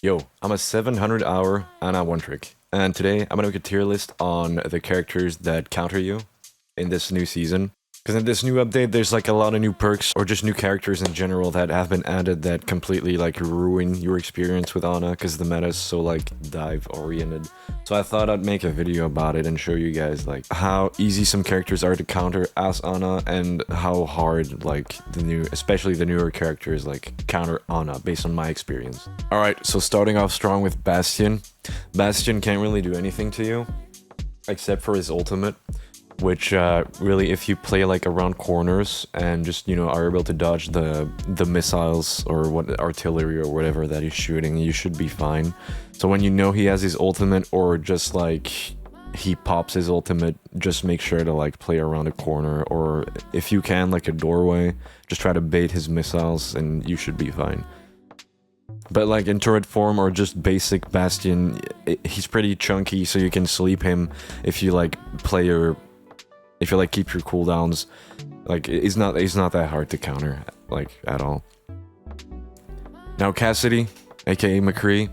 Yo, I'm a 700 hour Ana one trick, and today I'm gonna make a tier list on the characters that counter you in this new season. Because in this new update, there's like a lot of new perks or just new characters in general that have been added that completely like ruin your experience with Ana because the meta is so like dive oriented. So I thought I'd make a video about it and show you guys like how easy some characters are to counter as Ana and how hard like especially the newer characters like counter Ana based on my experience. Alright, so starting off strong with Bastion. Bastion can't really do anything to you except for his ultimate, which really, if you play like around corners and just are able to dodge the missiles or what artillery or whatever that he's shooting, you should be fine. So when you know he has his ultimate or just like he pops his ultimate, just make sure to like play around a corner, or if you can like a doorway, just try to bait his missiles and you should be fine. But like in turret form or just basic Bastion, he's pretty chunky, so you can sleep him if you like if you like keep your cooldowns. Like he's not that hard to counter like at all. Now Cassidy, aka McCree,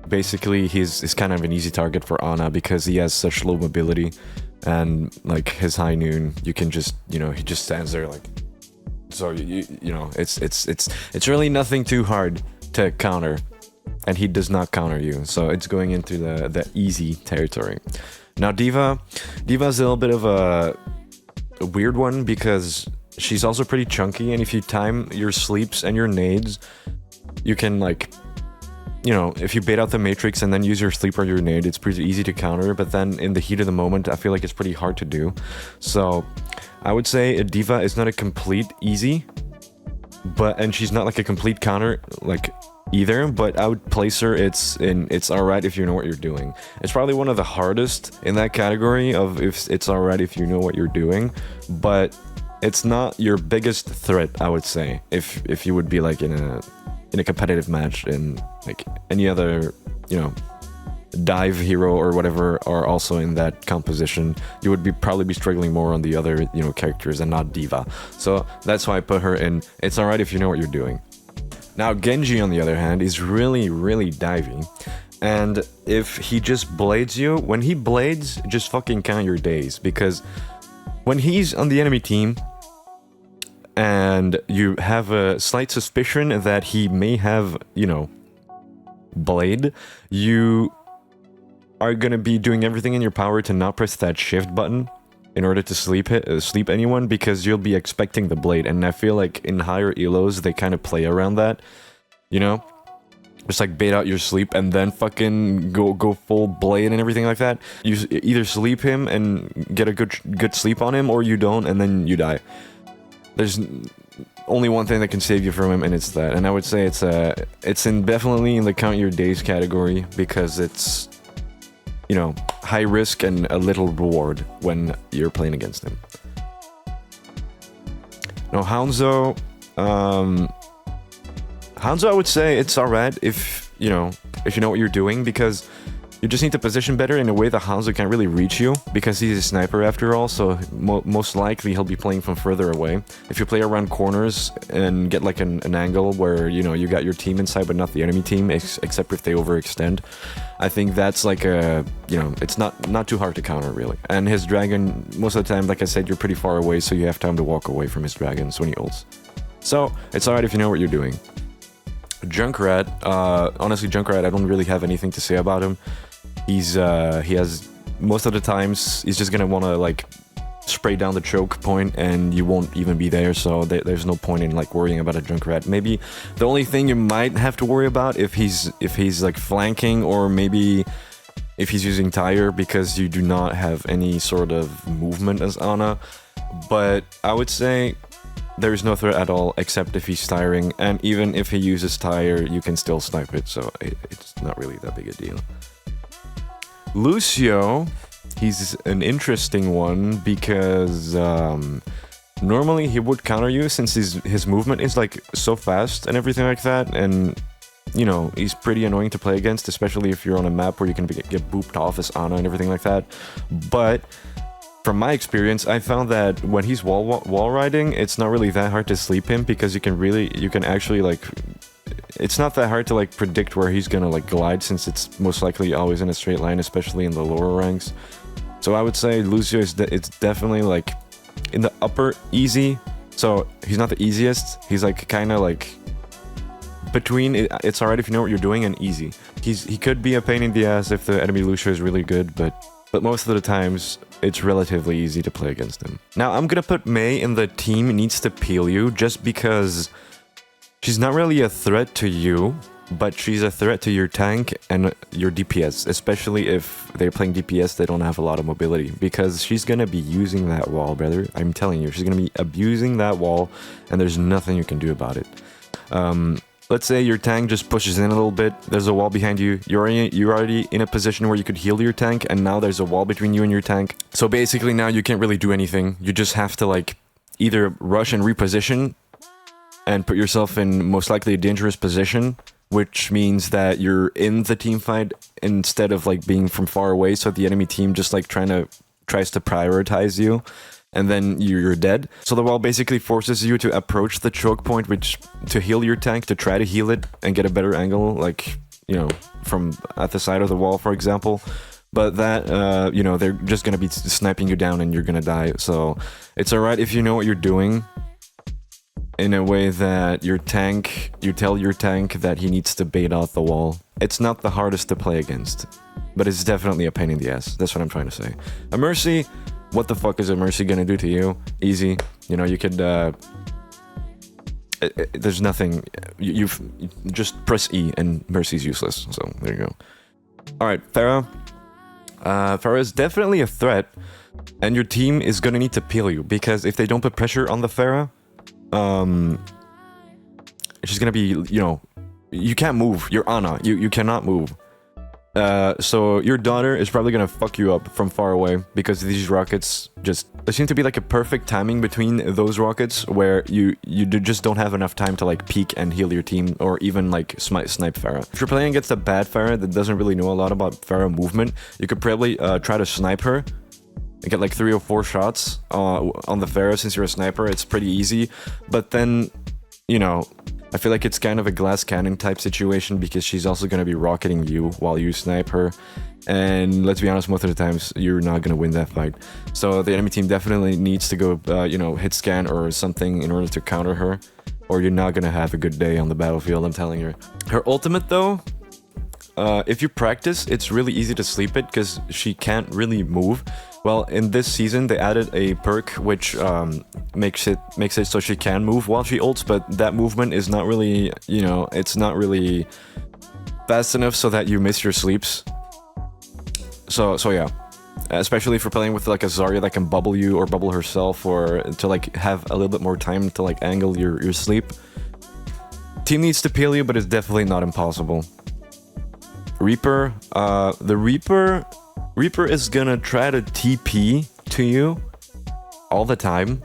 basically he's kind of an easy target for Ana because he has such low mobility, and like his high noon, you can just he just stands there like, so it's really nothing too hard to counter, and he does not counter you, so it's going into the easy territory. Now Diva's a little bit of a weird one because she's also pretty chunky, and if you time your sleeps and your nades, you can like, if you bait out the matrix and then use your sleep or your nade, it's pretty easy to counter, but then in the heat of the moment, I feel like it's pretty hard to do. So I would say a Diva is not a complete easy, and she's not like a complete counter like either, but I would place her, it's alright if you know what you're doing. It's probably one of the hardest in that category of if it's alright if you know what you're doing, but it's not your biggest threat, I would say, if you would be like in a competitive match in like any other dive hero or whatever are also in that composition. You would probably be struggling more on the other characters and not Diva. So that's why I put her in it's alright if you know what you're doing. Now Genji, on the other hand, is really, really divey, and if he just blades you, when he blades, just fucking count your days, because when he's on the enemy team and you have a slight suspicion that he may have, blade, you are gonna be doing everything in your power to not press that shift button in order to sleep anyone, because you'll be expecting the blade, and I feel like in higher elos they kind of play around that, just like bait out your sleep and then fucking go full blade and everything like that. You either sleep him and get a good sleep on him, or you don't and then you die. There's only one thing that can save you from him, and it's that. And I would say it's definitely in the count your days category, because it's high risk and a little reward when you're playing against him. Now Hanzo, I would say it's alright if you know what you're doing, because you just need to position better in a way that Hanzo can't really reach you, because he's a sniper after all, so most likely he'll be playing from further away. If you play around corners and get like an angle where you got your team inside but not the enemy team, except if they overextend, I think that's like it's not too hard to counter really. And his dragon, most of the time, like I said, you're pretty far away, so you have time to walk away from his dragons when he ults. So it's alright if you know what you're doing. Junkrat, honestly, Junkrat, I don't really have anything to say about him. He has, most of the times, he's just gonna want to like spray down the choke point and you won't even be there, so there's no point in like worrying about a Junkrat. Maybe the only thing you might have to worry about if he's like flanking, or maybe if he's using tire, because you do not have any sort of movement as Ana. But I would say there is no threat at all, except if he's tiring, and even if he uses tire, you can still snipe it, so it's not really that big a deal. Lucio, he's an interesting one, because normally he would counter you, since his movement is like so fast and everything like that, and he's pretty annoying to play against, especially if you're on a map where you can get booped off as Ana and everything like that. But from my experience, I found that when he's wall riding, it's not really that hard to sleep him, because you can actually like it's not that hard to like predict where he's gonna like glide, since it's most likely always in a straight line, especially in the lower ranks. So I would say Lucio it's definitely like in the upper easy. So he's not the easiest. He's like kind of like between it's alright if you know what you're doing and easy. He could be a pain in the ass if the enemy Lucio is really good, but most of the times it's relatively easy to play against him. Now I'm gonna put Mei in the team needs to peel you, just because she's not really a threat to you, but she's a threat to your tank and your DPS, especially if they're playing DPS, they don't have a lot of mobility, because she's gonna be using that wall, brother. I'm telling you, she's gonna be abusing that wall, and there's nothing you can do about it. Let's say your tank just pushes in a little bit, there's a wall behind you, you're already in a position where you could heal your tank, and now there's a wall between you and your tank. So basically now you can't really do anything, you just have to like either rush and reposition and put yourself in most likely a dangerous position, which means that you're in the team fight instead of like being from far away, so the enemy team just like tries to prioritize you, and then you're dead. So the wall basically forces you to approach the choke point, which to heal your tank, to try to heal it and get a better angle, like, you know, from at the side of the wall, for example. But that, you know, they're just gonna be sniping you down and you're gonna die. So it's alright if you know what you're doing, in a way that you tell your tank that he needs to bait out the wall. It's not the hardest to play against, but it's definitely a pain in the ass. That's what I'm trying to say. A Mercy, what the fuck is a Mercy gonna do to you? Easy. You know, you could, there's nothing, you just press E and Mercy's useless. So there you go. Alright, Pharah. Pharah is definitely a threat, and your team is gonna need to peel you, because if they don't put pressure on the Pharah, she's gonna be, you know, you can't move. You're Ana. You cannot move. So your daughter is probably gonna fuck you up from far away, because these rockets just... There seems to be like a perfect timing between those rockets where you just don't have enough time to like peek and heal your team, or even like snipe Pharah. If you're playing against a bad Pharah that doesn't really know a lot about Pharah movement, you could probably try to snipe her and get like 3 or 4 shots on the Pharah. Since you're a sniper, it's pretty easy. But then, you know, I feel like it's kind of a glass cannon type situation, because she's also going to be rocketing you while you snipe her. And let's be honest, most of the times you're not going to win that fight. So the enemy team definitely needs to go, you know, hit scan or something in order to counter her, or you're not going to have a good day on the battlefield, I'm telling you. Her ultimate though, if you practice, it's really easy to sleep it, because she can't really move. Well, in this season, they added a perk which makes it so she can move while she ults, but that movement is not really, you know, it's not really fast enough so that you miss your sleeps. So yeah, especially if you're playing with like a Zarya that can bubble you or bubble herself, or to like have a little bit more time to like angle your sleep. Team needs to peel you, but it's definitely not impossible. Reaper, the Reaper is gonna try to TP to you all the time.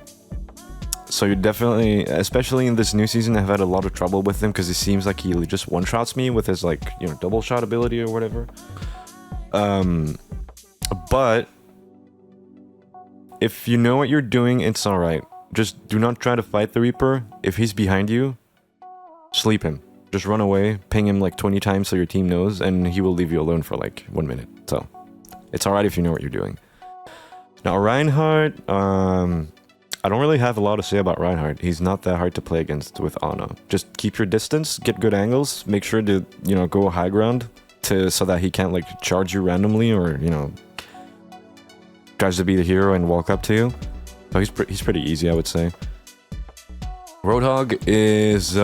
So you definitely, especially in this new season, I've had a lot of trouble with him, because it seems like he just one-shots me with his like, you know, double shot ability or whatever. But if you know what you're doing, it's alright. Just do not try to fight the Reaper. If he's behind you, sleep him. Just run away, ping him like 20 times so your team knows, and he will leave you alone for like 1 minute. So it's alright if you know what you're doing. Now Reinhardt, I don't really have a lot to say about Reinhardt. He's not that hard to play against with Ana. Just keep your distance, get good angles, make sure to, you know, go high ground so that he can't like charge you randomly, or, you know, tries to be the hero and walk up to you. So he's pretty easy, I would say. Roadhog is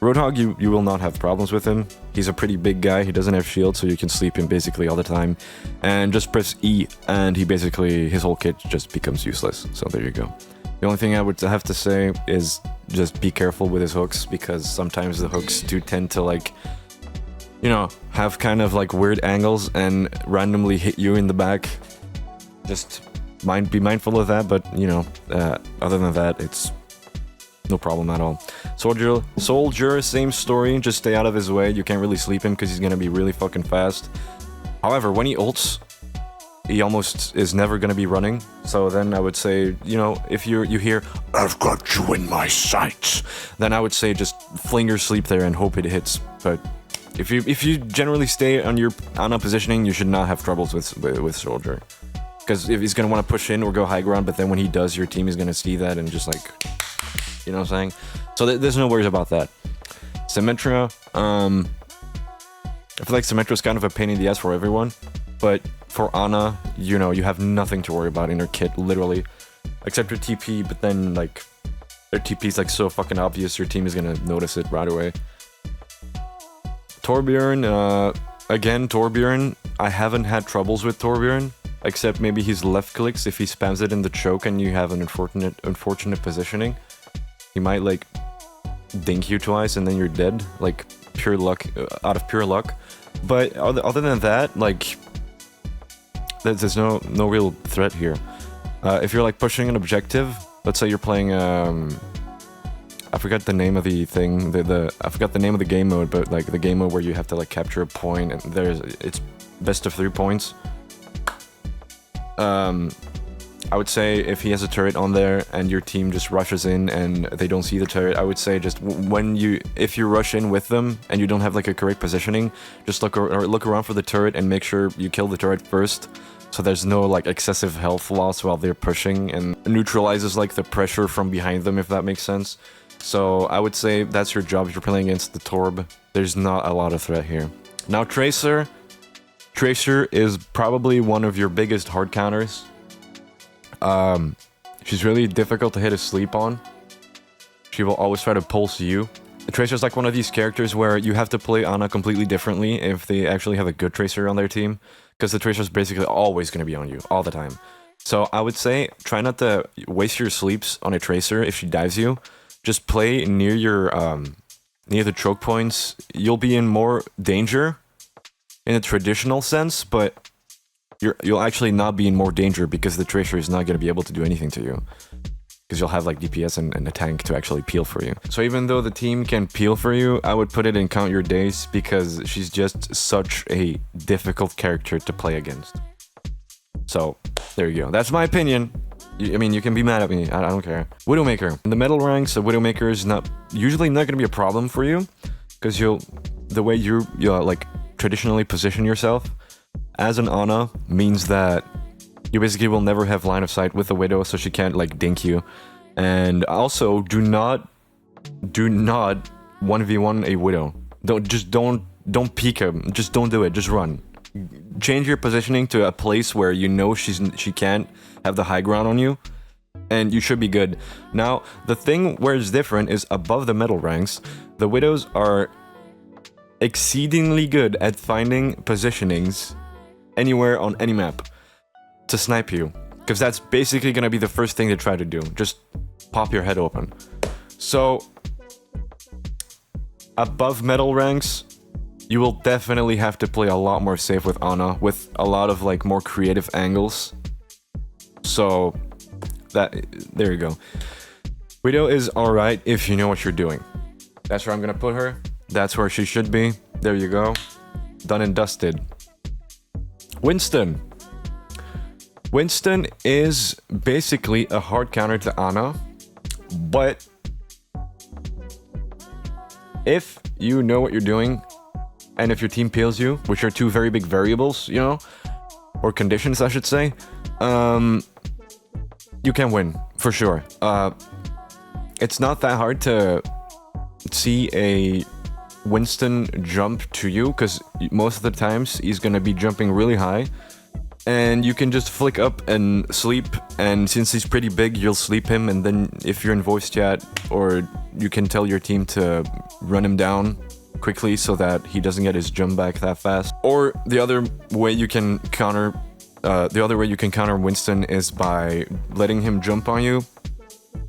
Roadhog, you will not have problems with him. He's a pretty big guy. He doesn't have shield, so you can sleep him basically all the time. And just press E, and his whole kit just becomes useless. So there you go. The only thing I would have to say is just be careful with his hooks, because sometimes the hooks do tend to like, you know, have kind of like weird angles and randomly hit you in the back. Just be mindful of that, but you know, other than that, it's no problem at all. Soldier, same story, just stay out of his way. You can't really sleep him because he's gonna be really fucking fast. However, when he ults, he almost is never gonna be running. So then I would say, you know, if you hear, "I've got you in my sights," then I would say just fling your sleep there and hope it hits. But if you generally stay on your Ana positioning, you should not have troubles with Soldier. Because if he's gonna want to push in or go high ground, but then when he does, your team is gonna see that and just like, you know what I'm saying? So there's no worries about that. Symmetra, I feel like Symmetra is kind of a pain in the ass for everyone, but for Ana, you know, you have nothing to worry about in her kit, literally, except her TP. But then like, their TP is like so fucking obvious, your team is gonna notice it right away. Torbjorn, again, Torbjorn, I haven't had troubles with Torbjorn. Except maybe his left clicks, if he spams it in the choke and you have an unfortunate positioning, he might like dink you twice and then you're dead, like pure luck, out of pure luck. But other than that, like there's no real threat here. If you're like pushing an objective, let's say you're playing I forgot the name of the thing, I forgot the name of the game mode, but like the game mode where you have to like capture a point and it's best of 3 points. I would say if he has a turret on there and your team just rushes in and they don't see the turret, I would say just if you rush in with them and you don't have like a correct positioning, just look around for the turret and make sure you kill the turret first, so there's no like excessive health loss while they're pushing, and neutralizes like the pressure from behind them, if that makes sense. So I would say that's your job if you're playing against the Torb. There's not a lot of threat here. Now Tracer is probably one of your biggest hard counters. She's really difficult to hit a sleep on. She will always try to pulse you. Tracer's like one of these characters where you have to play Ana completely differently if they actually have a good Tracer on their team, because the Tracer's basically always going to be on you, all the time. So I would say, try not to waste your sleeps on a Tracer if she dives you. Just play near your, near the choke points. You'll be in more danger in a traditional sense, but you'll actually not be in more danger because the Tracer is not going to be able to do anything to you. Because you'll have like DPS and a tank to actually peel for you. So even though the team can peel for you, I would put it in Count Your Days because she's just such a difficult character to play against. So there you go. That's my opinion. I mean, you can be mad at me. I don't care. Widowmaker. In the metal ranks, a Widowmaker is usually not going to be a problem for you, because the way you like traditionally position yourself as an Ana means that you basically will never have line of sight with the Widow, so she can't like dink you. And also, do not 1v1 a Widow. Don't peek him. Just don't do it. Just run. Change your positioning to a place where you know she can't have the high ground on you, and you should be good. Now, the thing where it's different is above the metal ranks, the Widows are exceedingly good at finding positionings anywhere on any map to snipe you, because that's basically gonna be the first thing they try to do. Just pop your head open. So above metal ranks, you will definitely have to play a lot more safe with Ana, with a lot of like more creative angles. So there you go. Widow is alright if you know what you're doing. That's where I'm gonna put her. That's where she should be. There you go. Done and dusted. Winston. Winston is basically a hard counter to Ana, but if you know what you're doing, and if your team peels you, which are two very big variables, you know, or conditions, I should say, you can win, for sure. It's not that hard to see a Winston jump to you, because most of the times he's gonna be jumping really high, and you can just flick up and sleep, and since he's pretty big, you'll sleep him, and then if you're in voice chat, or you can tell your team to run him down quickly so that he doesn't get his jump back that fast. Or the other way you can counter Winston is by letting him jump on you,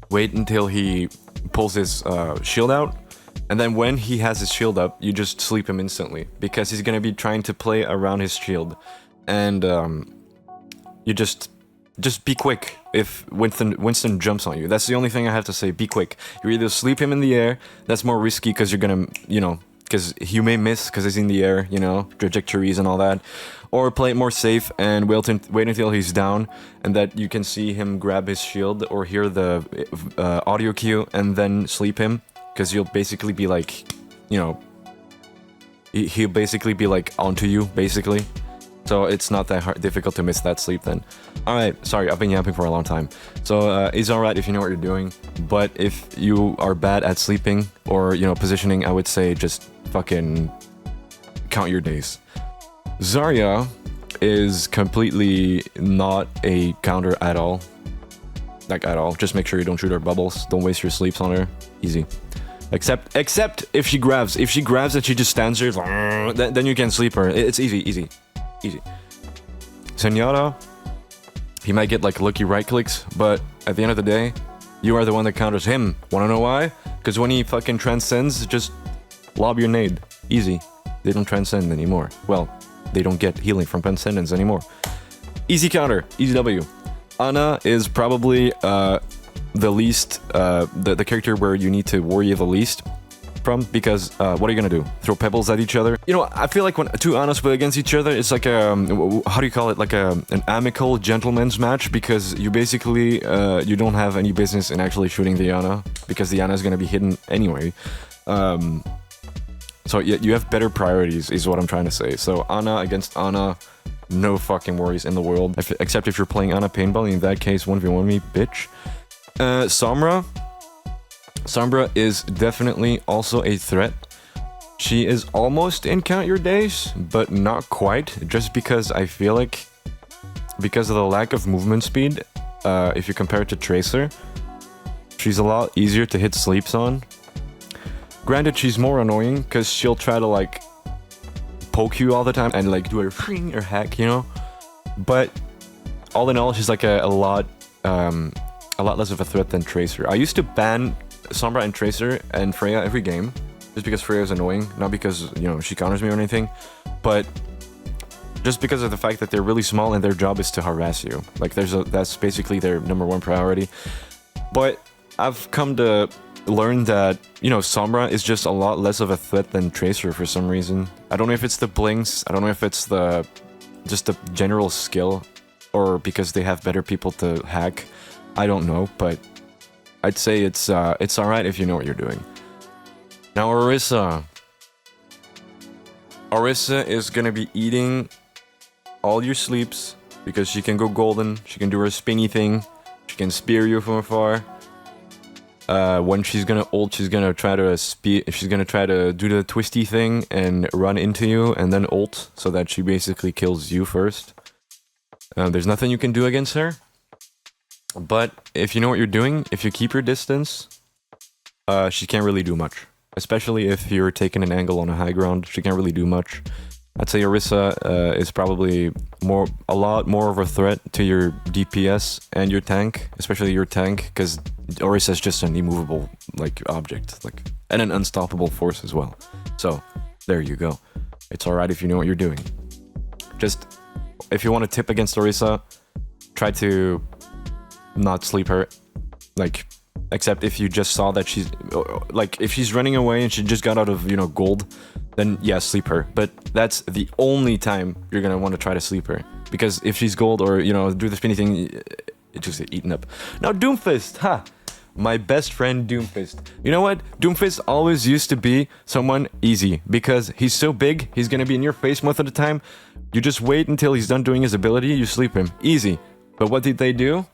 wait until he pulls his shield out, and then when he has his shield up, you just sleep him instantly, because he's gonna be trying to play around his shield. And you just be quick if Winston jumps on you. That's the only thing I have to say. Be quick. You either sleep him in the air, that's more risky because you're gonna, you know, because you may miss because he's in the air, you know, trajectories and all that. Or play it more safe and wait until he's down, and that you can see him grab his shield or hear the audio cue and then sleep him, because you'll basically be like, you know, he'll basically be like onto you, basically. So it's not that difficult to miss that sleep then. Alright, sorry, I've been yapping for a long time. So it's alright if you know what you're doing, but if you are bad at sleeping or, you know, positioning, I would say just fucking count your days. Zarya is completely not a counter at all. Like, at all. Just make sure you don't shoot her bubbles. Don't waste your sleeps on her. Easy. Except if she grabs. If she grabs and she just stands there, then you can sleep her. It's easy. Zenyatta, he might get like lucky right clicks, but at the end of the day, you are the one that counters him. Wanna know why? Because when he fucking transcends, just lob your nade. Easy. They don't transcend anymore. Well, they don't get healing from transcendence anymore. Easy counter. Easy W. Ana is probably the least, the character where you need to worry the least from, because what are you gonna do? Throw pebbles at each other? You know, I feel like when two Anas play against each other, it's like a, how do you call it? Like an amicable gentleman's match, because you basically, you don't have any business in actually shooting the Ana, because the Ana is gonna be hidden anyway. So yeah, you have better priorities, is what I'm trying to say. So Ana against Ana, no fucking worries in the world. Except if you're playing Ana paintball, in that case, 1v1 me, bitch. Sombra is definitely also a threat. She is almost in count your days, but not quite, just because I feel like, because of the lack of movement speed, if you compare it to Tracer, she's a lot easier to hit sleeps on. Granted, she's more annoying because she'll try to like poke you all the time and like do her fring or hack, you know. But all in all, she's like a lot less of a threat than Tracer. I used to ban Sombra and Tracer and Freya every game, just because Freya is annoying, not because, you know, she counters me or anything, but just because of the fact that they're really small and their job is to harass you. Like that's basically their #1 priority. But I've come to learn that, you know, Sombra is just a lot less of a threat than Tracer for some reason. I don't know if it's the blinks, I don't know if it's just the general skill, or because they have better people to hack. I don't know, but I'd say it's alright if you know what you're doing. Now Orisa is gonna be eating all your sleeps, because she can go golden, she can do her spinny thing, she can spear you from afar. When she's gonna ult, she's gonna try to do the twisty thing and run into you and then ult, so that she basically kills you first. There's nothing you can do against her. But if you know what you're doing, if you keep your distance, she can't really do much. Especially if you're taking an angle on a high ground, she can't really do much. I'd say Orisa is probably a lot more of a threat to your DPS and your tank, especially your tank, because Orisa is just an immovable like object, like, and an unstoppable force as well. So there you go. It's alright if you know what you're doing. Just if you want to tip against Orisa, try to not sleep her, like, except if you just saw that she's like, if she's running away and she just got out of, you know, gold, then yeah, sleep her. But that's the only time you're gonna want to try to sleep her, because if she's gold or, you know, do the spinny thing, it's just eaten up. Now Doomfist, ha! My best friend Doomfist. You know what? Doomfist always used to be someone easy, because he's so big, he's gonna be in your face most of the time. You just wait until he's done doing his ability, you sleep him. Easy. But what did they do?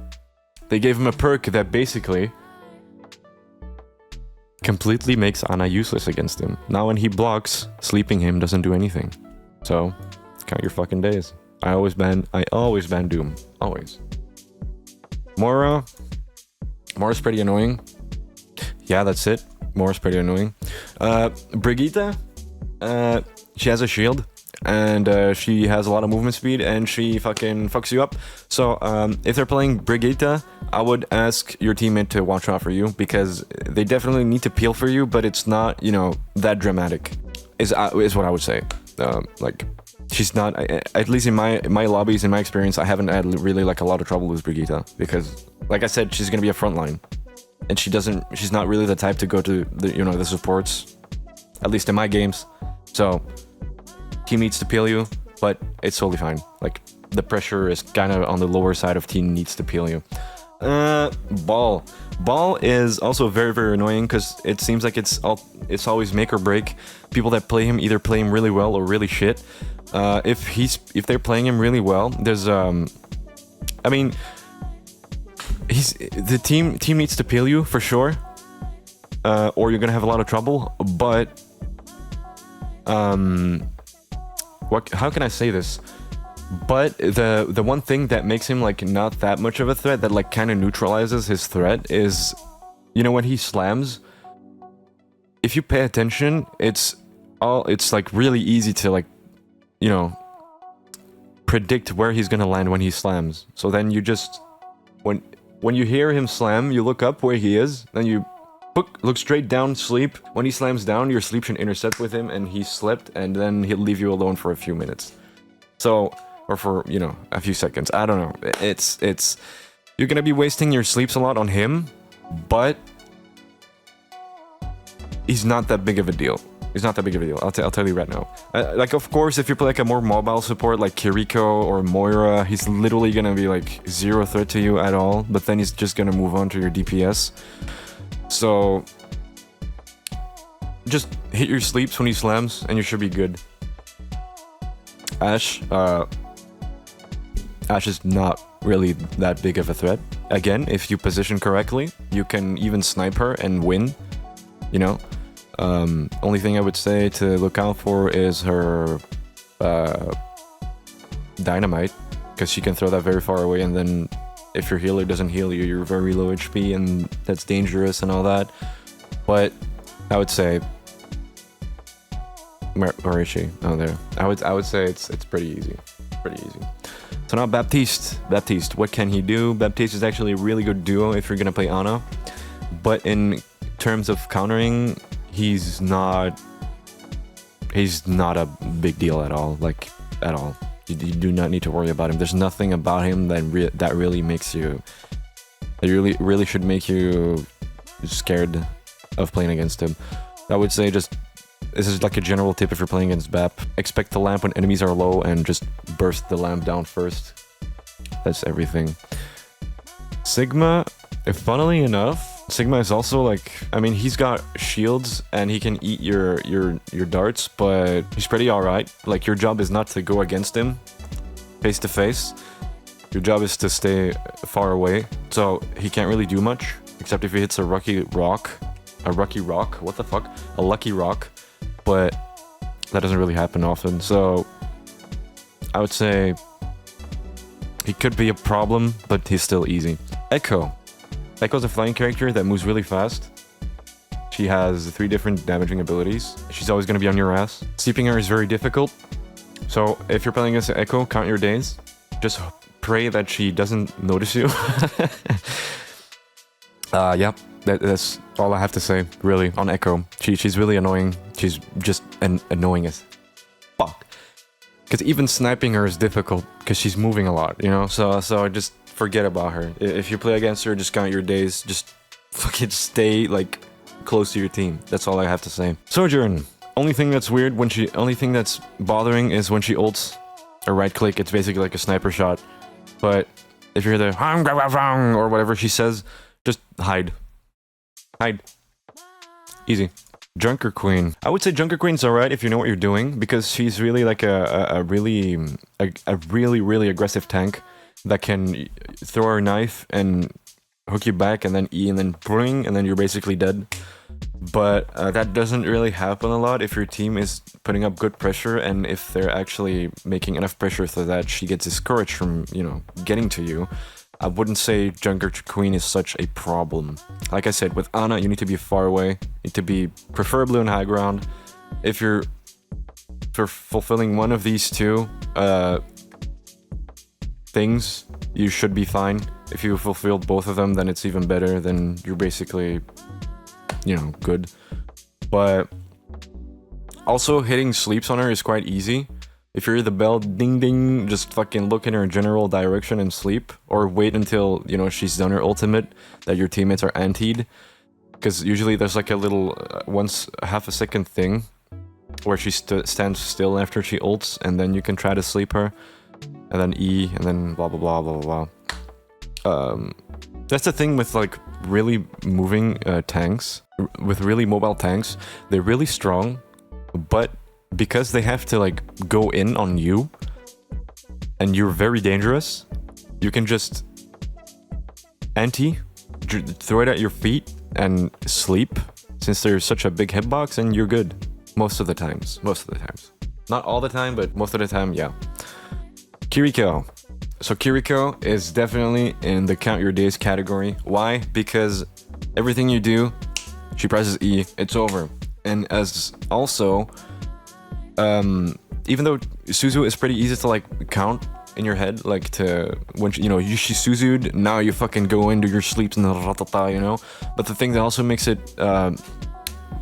They gave him a perk that basically completely makes Ana useless against him. Now when he blocks, sleeping him doesn't do anything. So, count your fucking days. I always ban Doom. Always. Mora's pretty annoying. Yeah, that's it. Mora's pretty annoying. Brigitte, she has a shield, and she has a lot of movement speed, and she fucking fucks you up. So if they're playing Brigitte, I would ask your teammate to watch out for you, because they definitely need to peel for you, but it's not, you know, that dramatic, is what I would say. Like, she's not, at least in my lobbies, in my experience, I haven't had really like a lot of trouble with Brigitte, because like I said, she's gonna be a frontline, and she's not really the type to go to the, you know, the supports. at least in my games. So team needs to peel you, but it's totally fine. Like, the pressure is kind of on the lower side of team needs to peel you. Ball. Ball is also very, very annoying because it seems like it's always make or break. People that play him either play him really well or really shit. If they're playing him really well, there's I mean, the team needs to peel you for sure, or you're gonna have a lot of trouble. But how can I say this? But the one thing that makes him like not that much of a threat, that like kind of neutralizes his threat, is, you know, when he slams, if you pay attention, it's like really easy to, like, you know, predict where he's gonna land when he slams. So then you just, when you hear him slam, you look up where he is, then you look straight down, sleep. When he slams down, your sleep should intercept with him, and he slept, and then he'll leave you alone for a few minutes. So, or for, you know, a few seconds. I don't know. It's you're gonna be wasting your sleeps a lot on him, but he's not that big of a deal. He's not that big of a deal. I'll tell you right now. Like, of course, if you play like a more mobile support like Kiriko or Moira, he's literally gonna be like zero threat to you at all. But then he's just gonna move on to your DPS. So just hit your sleeps when he slams, and you should be good. Ashe is not really that big of a threat. Again, if you position correctly, you can even snipe her and win, you know. Only thing I would say to look out for is her dynamite, because she can throw that very far away, and then if your healer doesn't heal you, you're very low HP, and that's dangerous and all that. But I would say, where is she? Oh, there. I would say it's pretty easy. Pretty easy. So now Baptiste. Baptiste, what can he do? Baptiste is actually a really good duo if you're gonna play Ana. But in terms of countering, he's not a big deal at all. Like, at all. You do not need to worry about him. There's nothing about him that really makes you... That really should make you scared of playing against him. I would say just... This is like a general tip if you're playing against Bap. Expect the lamp when enemies are low and just burst the lamp down first. That's everything. Sigma, funnily enough, Sigma is also like... I mean, he's got shields and he can eat your darts, but he's pretty alright. Like, your job is not to go against him face to face. Your job is to stay far away. So he can't really do much, except if he hits a lucky rock. What the fuck? A lucky rock. But that doesn't really happen often, so I would say he could be a problem, but he's still easy. Echo. Echo's a flying character that moves really fast. She has 3 different damaging abilities. She's always going to be on your ass. Sleeping her is very difficult, so if you're playing against Echo, count your days. Just pray that she doesn't notice you. Yeah. That's all I have to say, really, on Echo. She's really annoying. She's just annoying as fuck. Because even sniping her is difficult, because she's moving a lot, you know? So just forget about her. If you play against her, just count your days. Just fucking stay, like, close to your team. That's all I have to say. Sojourn. Only thing that's weird only thing that's bothering is when she ults or right click, it's basically like a sniper shot. But if you're there, or whatever she says, just hide. Hide. Easy. Junker Queen. I would say Junker Queen's alright if you know what you're doing, because she's really like a really aggressive tank that can throw her knife and hook you back and then E and then bring, and then you're basically dead. But that doesn't really happen a lot if your team is putting up good pressure, and if they're actually making enough pressure so that she gets discouraged from, you know, getting to you. I wouldn't say Junker Queen is such a problem. Like I said, with Ana, you need to be far away. You need to be preferably on high ground. If you're fulfilling one of these 2 things, you should be fine. If you fulfilled both of them, then it's even better. Then you're basically, you know, good. But also, hitting sleeps on her is quite easy. If you hear the bell, ding ding, just fucking look in her general direction and sleep. Or wait until, you know, she's done her ultimate, that your teammates are antied. Because usually there's like a little, half a second thing where she stands still after she ults, and then you can try to sleep her, and then E, and then blah blah blah blah blah blah. That's the thing with like really moving tanks, with really mobile tanks. They're really strong, but because they have to like go in on you, and you're very dangerous, you can just throw it at your feet and sleep, since there's such a big hitbox, and you're good. Most of the times. Not all the time, but most of the time, yeah. Kiriko. So Kiriko is definitely in the count your days category. Why? Because everything you do, she presses E, it's over. And as also, even though Suzu is pretty easy to like count in your head, like to when she Suzu'd, now you fucking go into your sleeps and ratata, you know. But the thing that also makes it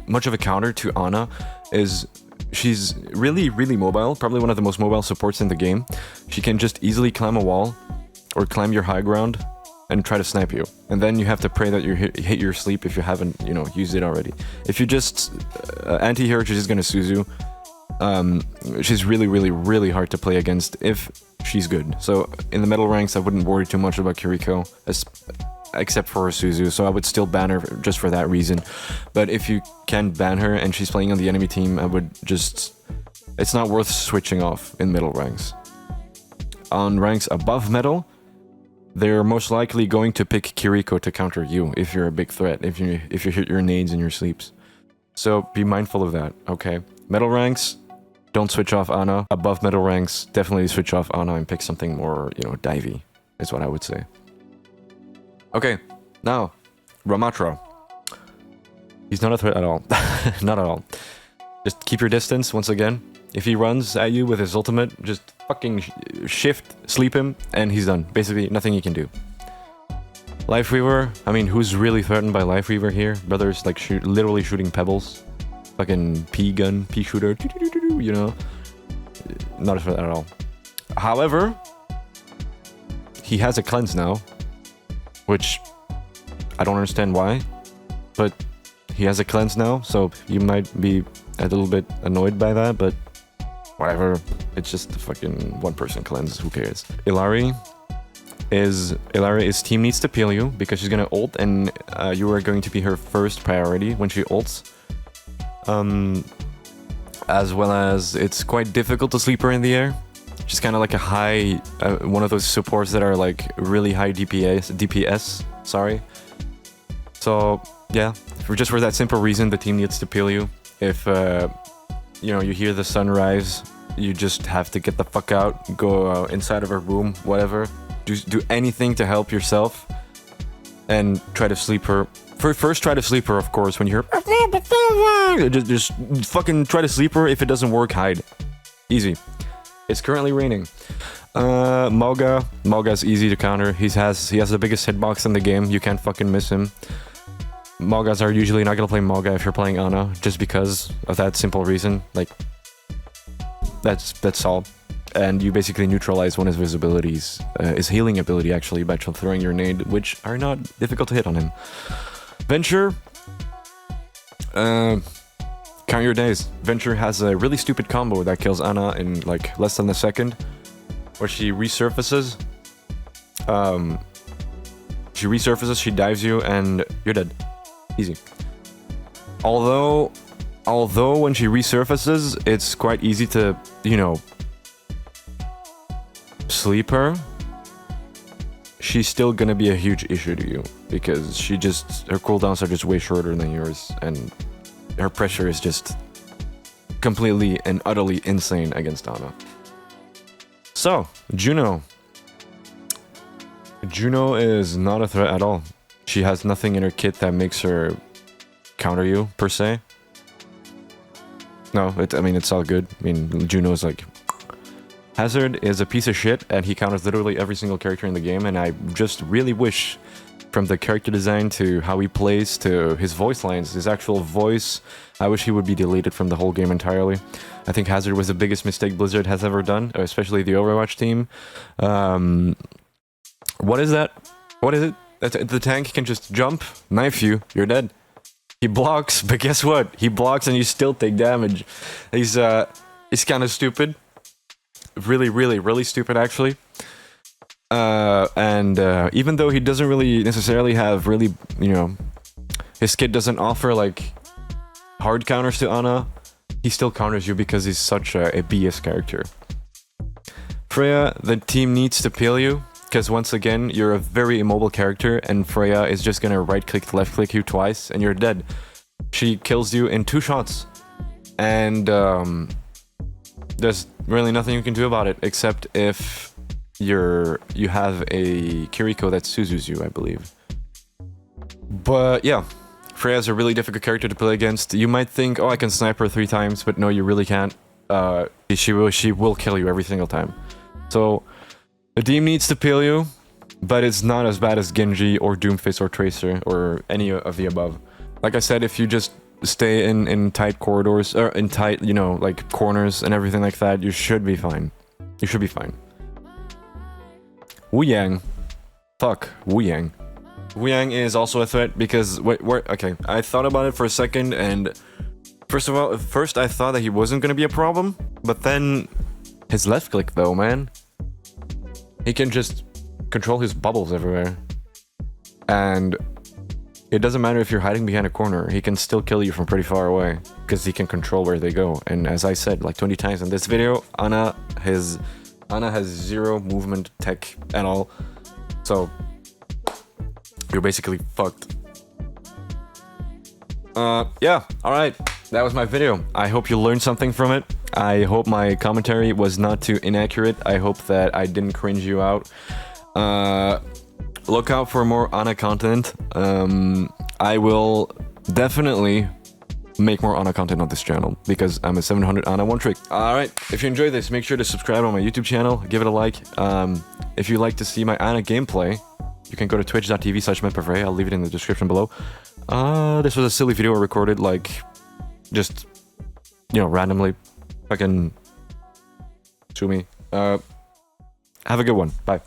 much of a counter to Ana is she's really, really mobile, probably one of the most mobile supports in the game. She can just easily climb a wall or climb your high ground and try to snipe you. And then you have to pray that you hit your sleep if you haven't, used it already. If you just anti-hero, she's just gonna Suzu. She's really, really, really hard to play against if she's good. So in the metal ranks, I wouldn't worry too much about Kiriko, except for her Suzu, so I would still ban her just for that reason. But if you can ban her and she's playing on the enemy team, I would just... It's not worth switching off in middle ranks. On ranks above metal, they're most likely going to pick Kiriko to counter you if you're a big threat, if you hit your nades in your sleeps. So be mindful of that, okay? Metal ranks, don't switch off Ana. Above metal ranks, definitely switch off Ana and pick something more, divey, is what I would say. Okay, now, Ramatra. He's not a threat at all. Not at all. Just keep your distance, once again. If he runs at you with his ultimate, just fucking shift, sleep him, and he's done. Basically, nothing you can do. Lifeweaver, I mean, who's really threatened by Lifeweaver here? Brothers, like, literally shooting pebbles. Fucking P-gun, P-shooter, Not a threat at all. However, he has a cleanse now. Which, I don't understand why, but he has a cleanse now, so you might be a little bit annoyed by that, but whatever. It's just a fucking one-person cleanse, who cares? Illari is team needs to peel you, because she's gonna ult, and you are going to be her first priority when she ults. As well as, it's quite difficult to sleep her in the air. She's kind of like a high, one of those supports that are like really high DPS, sorry. So, yeah, just for that simple reason, the team needs to peel you. If, you hear the sunrise, you just have to get the fuck out, go inside of her room, whatever. Do anything to help yourself, and try to sleep her. First, try to sleep her, of course, when you hear... Just fucking try to sleep her. If it doesn't work, hide. Easy. It's currently raining. Malga's easy to counter. He has the biggest hitbox in the game. You can't fucking miss him. Malgas are usually not gonna play Malga if you're playing Ana, just because of that simple reason. Like, that's all. And you basically neutralize one of his abilities, his healing ability actually, by throwing your nade, which are not difficult to hit on him. Venture. Count your days. Venture has a really stupid combo that kills Ana in like less than a second, where she resurfaces. She dives you, and you're dead. Easy. Although when she resurfaces, it's quite easy to, sleep her. She's still gonna be a huge issue to you, because her cooldowns are just way shorter than yours, and her pressure is just completely and utterly insane against Ana. So, Juno. Juno is not a threat at all. She has nothing in her kit that makes her counter you, per se. No, it's all good. Juno's like... Hazard is a piece of shit, and he counters literally every single character in the game, and I just really wish, from the character design to how he plays to his voice lines, his actual voice, I wish he would be deleted from the whole game entirely. I think Hazard was the biggest mistake Blizzard has ever done, especially the Overwatch team. What is that? What is it? The tank can just jump, knife you, you're dead. He blocks, but guess what? He blocks and you still take damage. He's kind of stupid. Really stupid, actually. And even though he doesn't really necessarily have really, you know, his kit doesn't offer like hard counters to Ana, he still counters you because he's such a BS character. Freya, the team needs to peel you, because once again, you're a very immobile character, and Freya is just gonna right-click, left-click you twice, and you're dead. She kills you in 2 shots, and there's really nothing you can do about it, except if you have a Kiriko that Suzus you, I believe. But yeah, Freya's a really difficult character to play against. You might think, oh, I can snipe her 3 times, but no, you really can't. She will kill you every single time. So the team needs to peel you, but it's not as bad as Genji or Doomfist or Tracer or any of the above. Like I said, if you just stay in tight corridors, or in tight, you know, like corners and everything like that, you should be fine. You should be fine. Wu Yang. Fuck, Wu Yang. Wu Yang is also a threat because, okay, I thought about it for a second, and first I thought that he wasn't gonna be a problem, but then his left click though, man. He can just control his bubbles everywhere. And it doesn't matter if you're hiding behind a corner, he can still kill you from pretty far away, because he can control where they go. And as I said like 20 times in this video, Ana has 0 movement tech at all. So you're basically fucked. Yeah, alright. That was my video. I hope you learned something from it. I hope my commentary was not too inaccurate. I hope that I didn't cringe you out. Look out for more Ana content. I will definitely make more Ana content on this channel because I'm a 700 Ana one trick. Alright, if you enjoyed this, make sure to subscribe on my YouTube channel. Give it a like. If you'd like to see my Ana gameplay, you can go to twitch.tv/MEMPAVRAI. I'll leave it in the description below. This was a silly video I recorded, like, just, you know, randomly. Fucking sue me. Have a good one. Bye.